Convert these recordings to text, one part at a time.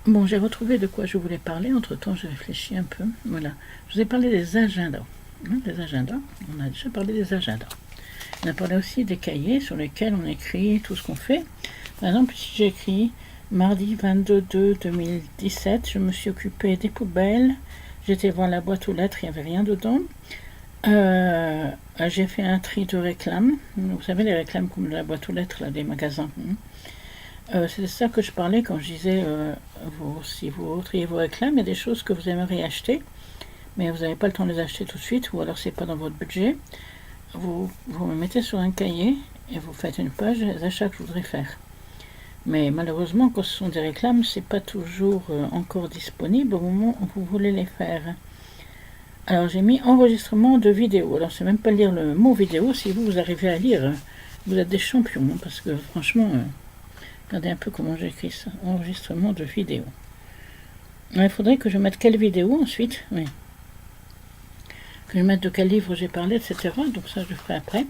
Bon, j'ai retrouvé de quoi je voulais parler. Entre-temps, j'ai réfléchi un peu. Voilà. Je vous ai parlé des agendas. Les agendas. On a déjà parlé des agendas. On a parlé aussi des cahiers sur lesquels on écrit tout ce qu'on fait. Par exemple, si j'ai écrit mardi 22/2/2017, je me suis occupée des poubelles. J'étais voir la boîte aux lettres, il n'y avait rien dedans. J'ai fait un tri de réclames. Vous savez, les réclames comme la boîte aux lettres là, des magasins. C'est de ça que je parlais quand je disais si vous triez vos réclames, il y a des choses que vous aimeriez acheter, mais vous n'avez pas le temps de les acheter tout de suite, ou alors c'est pas dans votre budget. Vous me mettez sur un cahier et vous faites une page des achats que je voudrais faire. Mais malheureusement, quand ce sont des réclames, c'est pas toujours encore disponible au moment où vous voulez les faire. Alors j'ai mis enregistrement de vidéo. Alors c'est même pas lire le mot vidéo, si vous arrivez à lire, vous êtes des champions, parce que franchement, regardez un peu comment j'écris ça. Enregistrement de vidéo. Il faudrait que je mette quelle vidéo ensuite, oui. Que je mette de quel livre j'ai parlé, etc. Donc ça, je le ferai après.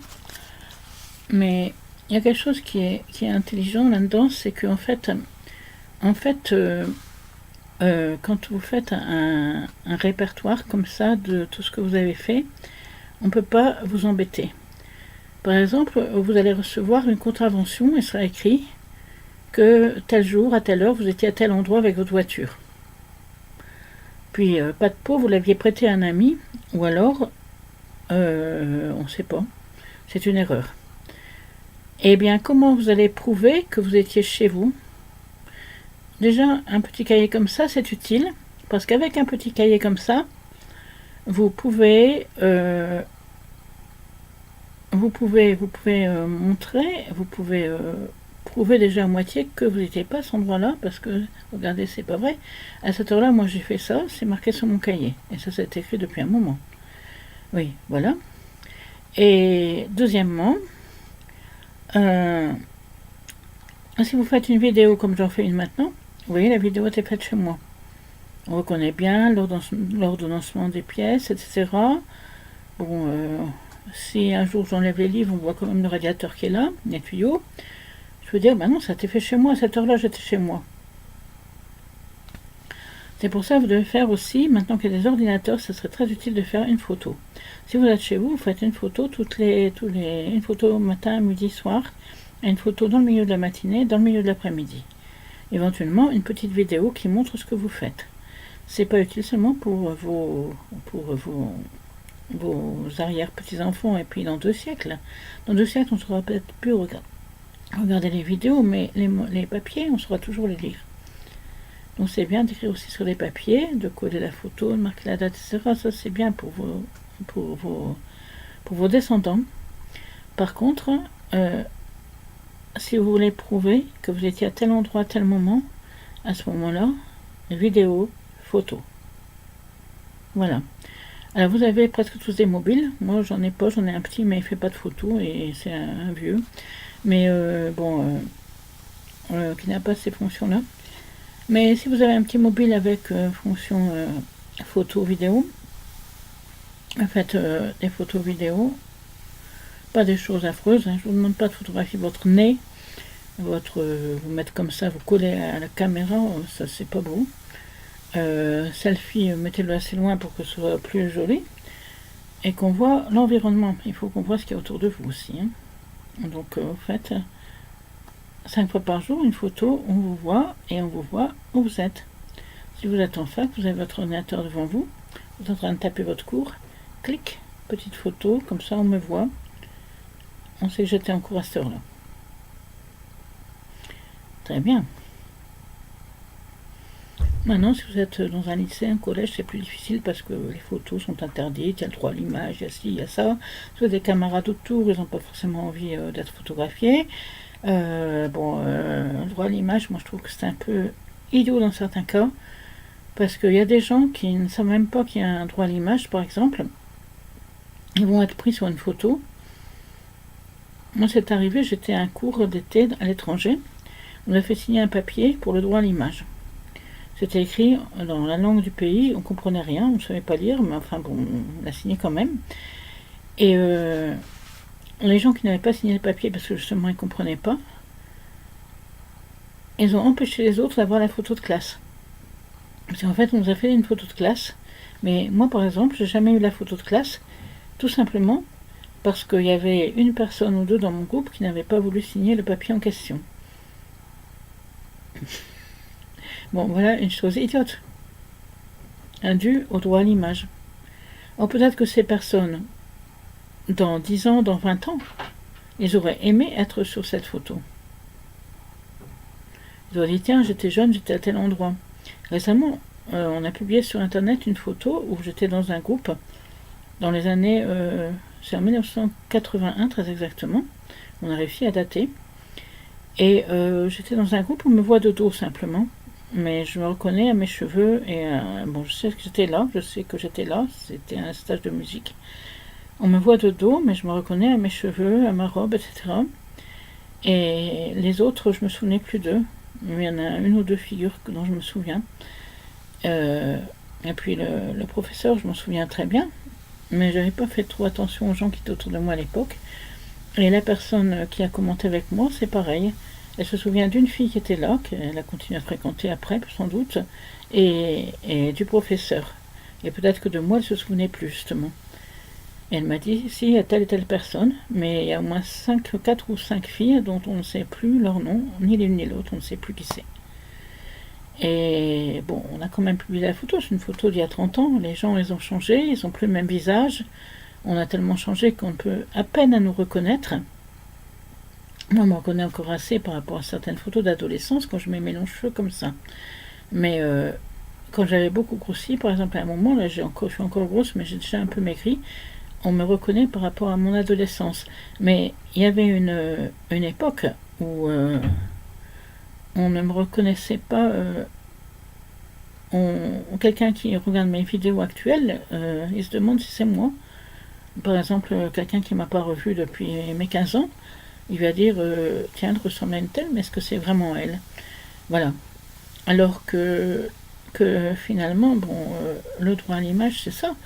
Mais il y a quelque chose qui est intelligent là-dedans, c'est qu'en fait, quand vous faites un répertoire comme ça de tout ce que vous avez fait, on ne peut pas vous embêter. Par exemple, vous allez recevoir une contravention et sera écrit que tel jour, à telle heure, vous étiez à tel endroit avec votre voiture. Puis, pas de peau, vous l'aviez prêté à un ami, ou alors, on ne sait pas, c'est une erreur. Eh bien, comment vous allez prouver que vous étiez chez vous? Déjà, un petit cahier comme ça, c'est utile, parce qu'avec un petit cahier comme ça, vous pouvez montrer, vous pouvez prouver déjà à moitié que vous n'étiez pas à cet endroit-là, parce que, regardez, c'est pas vrai. À cette heure-là, moi j'ai fait ça, c'est marqué sur mon cahier, et ça c'est écrit depuis un moment. Oui, voilà. Et deuxièmement, si vous faites une vidéo comme j'en fais une maintenant, vous voyez, la vidéo était faite chez moi. On reconnaît bien l'ordonnancement des pièces, etc. Bon, si un jour j'enlève les livres, on voit quand même le radiateur qui est là, les tuyaux. Je veux dire, bah non, ça a été fait chez moi, à cette heure-là, j'étais chez moi. C'est pour ça que vous devez faire aussi, maintenant qu'il y a des ordinateurs, ça serait très utile de faire une photo. Si vous êtes chez vous, vous faites une photo une photo matin, midi, soir, et une photo dans le milieu de la matinée, dans le milieu de l'après-midi. Éventuellement, une petite vidéo qui montre ce que vous faites. C'est pas utile seulement pour vos arrière-petits-enfants, et puis dans 2 siècles. Dans 2 siècles, on saura peut-être plus regarder les vidéos, mais les papiers, on saura toujours les lire. Donc c'est bien d'écrire aussi sur les papiers, de coller la photo, de marquer la date, etc. Ça c'est bien pour vos descendants. Par contre, si vous voulez prouver que vous étiez à tel endroit, à tel moment, à ce moment-là, vidéo, photo. Voilà. Alors vous avez presque tous des mobiles. Moi j'en ai pas, j'en ai un petit, mais il fait pas de photos et c'est un vieux. Mais qui n'a pas ces fonctions-là. Mais si vous avez un petit mobile avec fonction photo vidéo, faites des photos vidéo, pas des choses affreuses, hein. Je vous demande pas de photographier votre nez, vous mettre comme ça, vous collez à la caméra, ça c'est pas beau. Selfie, mettez-le assez loin pour que ce soit plus joli et qu'on voit l'environnement. Il faut qu'on voit ce qu'il y a autour de vous aussi, hein. Donc faites 5 fois par jour une photo, on vous voit et on vous voit où vous êtes. Si vous êtes en fac, vous avez votre ordinateur devant vous, vous êtes en train de taper votre cours, clic, petite photo, comme ça on me voit, on sait que j'étais en cours à cette heure-là. Très bien. Maintenant, si vous êtes dans un lycée, un collège, c'est plus difficile parce que les photos sont interdites, il y a le droit à l'image, il y a ci, il y a ça. Si vous avez des camarades autour, ils n'ont pas forcément envie d'être photographiés. Le droit à l'image, moi je trouve que c'est un peu idiot dans certains cas, parce qu'il y a des gens qui ne savent même pas qu'il y a un droit à l'image, par exemple. Ils vont être pris sur une photo. Moi c'est arrivé, j'étais à un cours d'été à l'étranger. On a fait signer un papier pour le droit à l'image. C'était écrit dans la langue du pays, on comprenait rien, on ne savait pas lire, mais enfin bon, on l'a signé quand même. Et les gens qui n'avaient pas signé le papier parce que justement ils ne comprenaient pas, ils ont empêché les autres d'avoir la photo de classe. Parce qu'en fait, on nous a fait une photo de classe. Mais moi, par exemple, j'ai jamais eu la photo de classe, tout simplement parce qu'il y avait une personne ou deux dans mon groupe qui n'avait pas voulu signer le papier en question. Bon, voilà une chose idiote, due au droit à l'image. Or, peut-être que ces personnes, dans 10 ans, dans 20 ans, ils auraient aimé être sur cette photo. Ils auraient dit, tiens, j'étais jeune, j'étais à tel endroit. Récemment, on a publié sur Internet une photo où j'étais dans un groupe, dans les années... c'est en 1981, très exactement. On a réussi à dater. Et j'étais dans un groupe où on me voit de dos, simplement. Mais je me reconnais à mes cheveux. Et bon, je sais que j'étais là. Je sais que j'étais là. C'était un stage de musique. On me voit de dos, mais je me reconnais à mes cheveux, à ma robe, etc. Et les autres, je me souvenais plus d'eux. Il y en a une ou deux figures dont je me souviens. Et puis le professeur, je m'en souviens très bien, mais j'avais pas fait trop attention aux gens qui étaient autour de moi à l'époque. Et la personne qui a commenté avec moi, c'est pareil. Elle se souvient d'une fille qui était là, qu'elle a continué à fréquenter après, sans doute, et du professeur. Et peut-être que de moi, elle se souvenait plus, justement. Et elle m'a dit, si, il y a telle et telle personne, mais il y a au moins 4 ou 5 filles dont on ne sait plus leur nom, ni l'une ni l'autre, on ne sait plus qui c'est. Et bon, on a quand même publié la photo, c'est une photo d'il y a 30 ans, les gens, ils ont changé, ils n'ont plus le même visage, on a tellement changé qu'on peut à peine à nous reconnaître. Moi, je me reconnais encore assez par rapport à certaines photos d'adolescence quand je mets mes longs cheveux comme ça. Mais quand j'avais beaucoup grossi, par exemple à un moment, là je suis encore grosse, mais j'ai déjà un peu maigri, on me reconnaît par rapport à mon adolescence. Mais il y avait une époque où on ne me reconnaissait pas. Quelqu'un qui regarde mes vidéos actuelles, il se demande si c'est moi. Par exemple, quelqu'un qui ne m'a pas revu depuis mes 15 ans, il va dire tiens, elle ressemble à une telle, mais est-ce que c'est vraiment elle? Voilà. Alors que finalement, bon, le droit à l'image, c'est ça.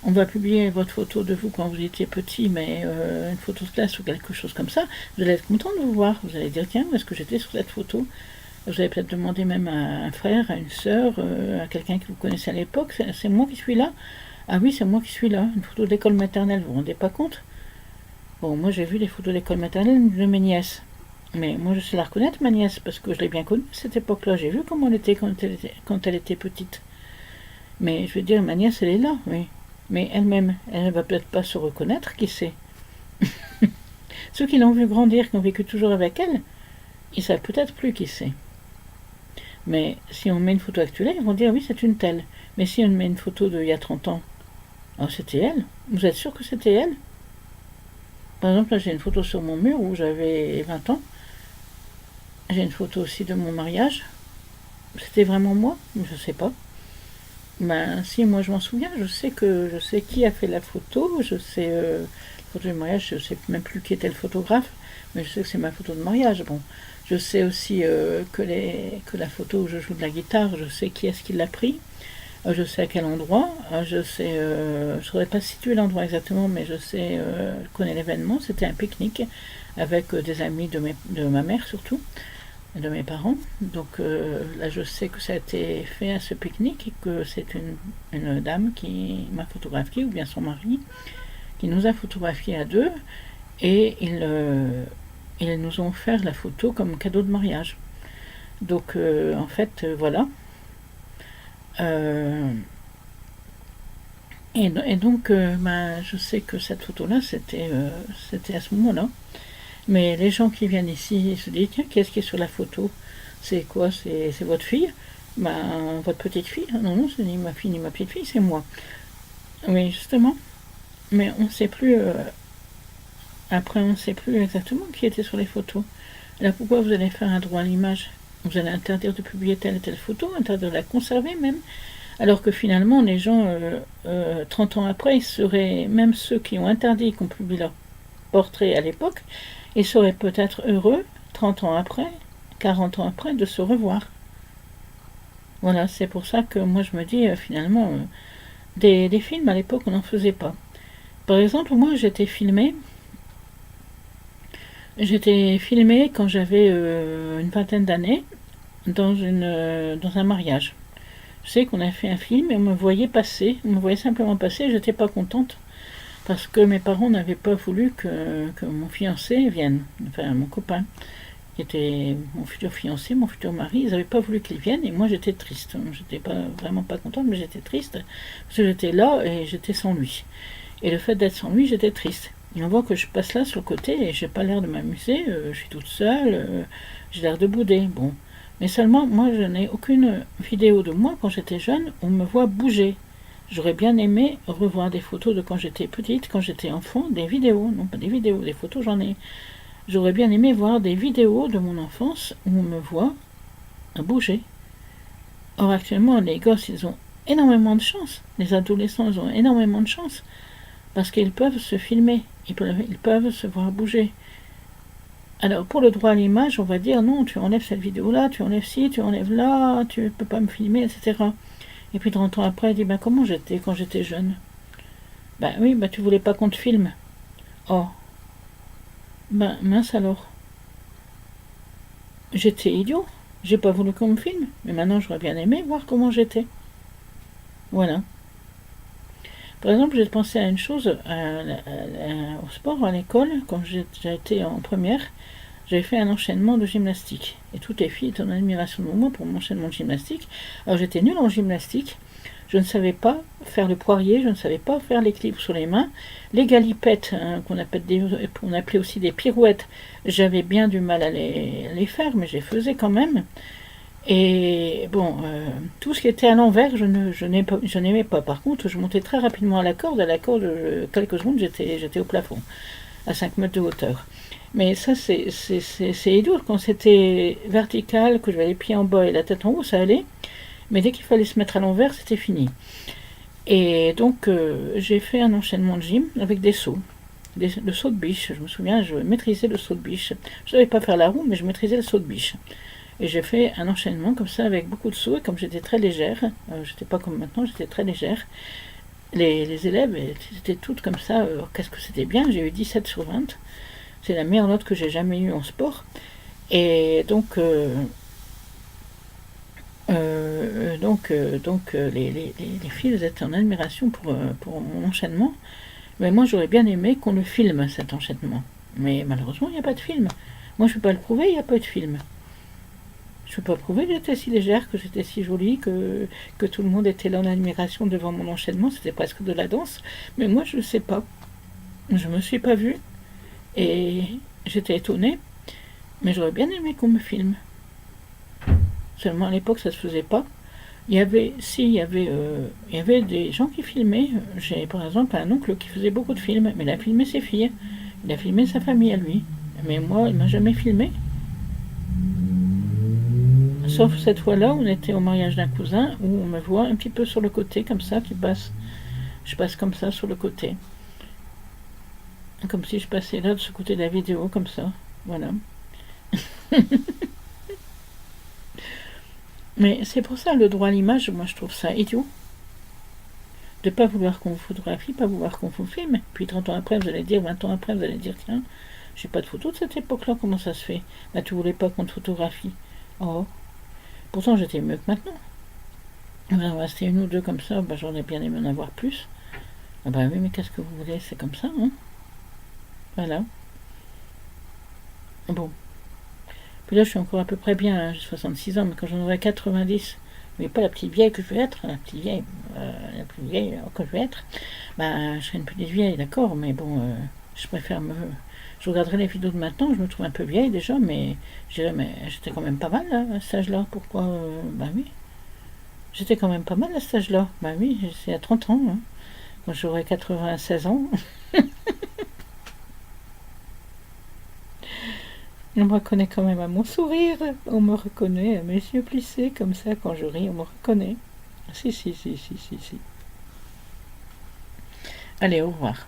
On va publier votre photo de vous quand vous étiez petit, mais une photo de classe ou quelque chose comme ça, vous allez être content de vous voir. Vous allez dire tiens, où est-ce que j'étais sur cette photo? Vous allez peut-être demander même à un frère, à une sœur, à quelqu'un que vous connaissez à l'époque, c'est moi qui suis là? Ah oui, c'est moi qui suis là. Une photo d'école maternelle, vous vous rendez pas compte? Bon, moi j'ai vu les photos d'école maternelle de mes nièces. Mais moi je sais la reconnaître, ma nièce, parce que je l'ai bien connue à cette époque-là. J'ai vu comment elle était quand elle était petite. Mais je veux dire, ma nièce, elle est là, oui. Mais elle-même, elle ne va peut-être pas se reconnaître, qui sait. Ceux qui l'ont vu grandir, qui ont vécu toujours avec elle, ils savent peut-être plus qui c'est. Mais si on met une photo actuelle, ils vont dire oui, c'est une telle. Mais si on met une photo d'il y a 30 ans, alors c'était elle. Vous êtes sûr que c'était elle? Par exemple, là j'ai une photo sur mon mur où j'avais 20 ans. J'ai une photo aussi de mon mariage. C'était vraiment moi? Je sais pas. Ben si, moi je m'en souviens, je sais qui a fait la photo, je sais la photo du mariage, je sais même plus qui était le photographe, mais je sais que c'est ma photo de mariage. Bon, je sais aussi que la photo où je joue de la guitare, je sais qui est-ce qui l'a pris, je sais à quel endroit, je sais, je ne saurais pas situer l'endroit exactement, mais je sais, je connais l'événement. C'était un pique-nique avec des amis de ma mère surtout, de mes parents. Donc là, je sais que ça a été fait à ce pique-nique et que c'est une dame qui m'a photographié, ou bien son mari, qui nous a photographiés à deux, et ils nous ont offert la photo comme cadeau de mariage. Donc en fait, voilà. Et donc, ben, je sais que cette photo-là, c'était à ce moment-là. Mais les gens qui viennent ici se disent tiens, qu'est-ce qui est sur la photo? C'est quoi? C'est votre fille? Ben, votre petite fille? Non, non, c'est ni ma fille ni ma petite fille, c'est moi. Oui, justement. Mais on ne sait plus. Après, on ne sait plus exactement qui était sur les photos. Alors pourquoi vous allez faire un droit à l'image? Vous allez interdire de publier telle et telle photo, interdire de la conserver même. Alors que finalement, les gens, 30 ans après, ils seraient, même ceux qui ont interdit qu'on publie leur portrait à l'époque, ils seraient peut-être heureux, 30 ans après, 40 ans après, de se revoir. Voilà, c'est pour ça que moi je me dis, finalement, des films à l'époque, on n'en faisait pas. Par exemple, moi j'étais filmée quand j'avais une vingtaine d'années dans un mariage. Je sais qu'on a fait un film et on me voyait passer, on me voyait simplement passer et j'étais pas contente parce que mes parents n'avaient pas voulu que mon fiancé vienne, enfin mon copain, qui était mon futur fiancé, mon futur mari, ils n'avaient pas voulu qu'il vienne et moi j'étais triste. J'étais pas vraiment pas contente, mais j'étais triste parce que j'étais là et j'étais sans lui. Et le fait d'être sans lui, j'étais triste. Et on voit que je passe là sur le côté et j'ai pas l'air de m'amuser, je suis toute seule, j'ai l'air de bouder. Bon. Mais seulement, moi, je n'ai aucune vidéo de moi quand j'étais jeune, on me voit bouger. J'aurais bien aimé revoir des photos de quand j'étais petite, quand j'étais enfant, des vidéos, non pas des vidéos, des photos j'en ai. J'aurais bien aimé voir des vidéos de mon enfance où on me voit bouger. Or actuellement, les gosses, ils ont énormément de chance. Les adolescents, ils ont énormément de chance. Parce qu'ils peuvent se filmer, ils peuvent se voir bouger. Alors pour le droit à l'image, on va dire non, tu enlèves cette vidéo-là, tu enlèves ci, tu enlèves là, tu ne peux pas me filmer, etc. Et puis 30 ans après, il dit, comment j'étais quand j'étais jeune? Oui, tu voulais pas qu'on te filme. Oh, mince alors. J'étais idiot, j'ai pas voulu qu'on me filme, mais maintenant j'aurais bien aimé voir comment j'étais. Voilà. Par exemple, j'ai pensé à une chose, au sport, à l'école, quand j'ai été en première, j'avais fait un enchaînement de gymnastique. Et toutes les filles étaient en admiration de moi pour mon enchaînement de gymnastique. Alors j'étais nulle en gymnastique, je ne savais pas faire le poirier, je ne savais pas faire l'équilibre sur les mains. Les galipettes, qu'on appelait aussi des pirouettes, j'avais bien du mal à les faire, mais je les faisais quand même. Et bon, tout ce qui était à l'envers, je n'aimais pas. Par contre, je montais très rapidement à la corde. À la corde, quelques secondes, j'étais au plafond, à 5 mètres de hauteur. Mais ça, c'est idiot. Quand c'était vertical, que j'avais les pieds en bas et la tête en haut, ça allait. Mais dès qu'il fallait se mettre à l'envers, c'était fini. Et donc, j'ai fait un enchaînement de gym avec des sauts. Le saut de biche, je me souviens, je maîtrisais le saut de biche. Je ne savais pas faire la roue, mais je maîtrisais le saut de biche. Et j'ai fait un enchaînement comme ça avec beaucoup de sauts, et comme j'étais très légère, j'étais pas comme maintenant, j'étais très légère, les élèves étaient toutes comme ça, qu'est-ce que c'était bien, j'ai eu 17 sur 20, c'est la meilleure note que j'ai jamais eue en sport, et donc, les filles étaient en admiration pour mon enchaînement, mais moi j'aurais bien aimé qu'on le filme, cet enchaînement, mais malheureusement il n'y a pas de film, moi je ne peux pas le prouver, il n'y a pas de film. Je ne peux pas prouver que j'étais si légère, que j'étais si jolie, que tout le monde était là en admiration devant mon enchaînement, c'était presque de la danse. Mais moi, je ne sais pas. Je ne me suis pas vue. Et j'étais étonnée. Mais j'aurais bien aimé qu'on me filme. Seulement à l'époque, ça ne se faisait pas. Il y avait des gens qui filmaient. J'ai par exemple un oncle qui faisait beaucoup de films, mais il a filmé ses filles. Il a filmé sa famille à lui. Mais moi, il ne m'a jamais filmé. Sauf cette fois-là, on était au mariage d'un cousin, où on me voit un petit peu sur le côté, comme ça, je passe comme ça sur le côté. Comme si je passais là de ce côté de la vidéo, comme ça. Voilà. Mais c'est pour ça, le droit à l'image, moi je trouve ça idiot. De ne pas vouloir qu'on vous photographie, pas vouloir qu'on vous filme. Puis 30 ans après, vous allez dire, 20 ans après, vous allez dire, tiens, j'ai pas de photo de cette époque-là, comment ça se fait? Tu voulais pas qu'on te photographie. Oh. Pourtant, j'étais mieux que maintenant. Il en restait une ou deux comme ça, j'aurais bien aimé en avoir plus. Oui, mais qu'est-ce que vous voulez, c'est comme ça, hein? Voilà. Bon. Puis là, je suis encore à peu près bien, hein, j'ai 66 ans, mais quand j'en aurai 90, mais pas la petite vieille que je vais être, la plus vieille que je vais être, je serai une petite vieille, d'accord, mais bon, je préfère je regarderai les vidéos de maintenant, je me trouve un peu vieille déjà, mais je dirais, mais j'étais quand même pas mal là, à cet âge-là. Pourquoi oui. J'étais quand même pas mal à cet âge-là. Oui, c'est à 30 ans. Hein. Quand j'aurai 96 ans. On me reconnaît quand même à mon sourire. On me reconnaît à mes yeux plissés, comme ça, quand je ris, on me reconnaît. Si. Allez, au revoir.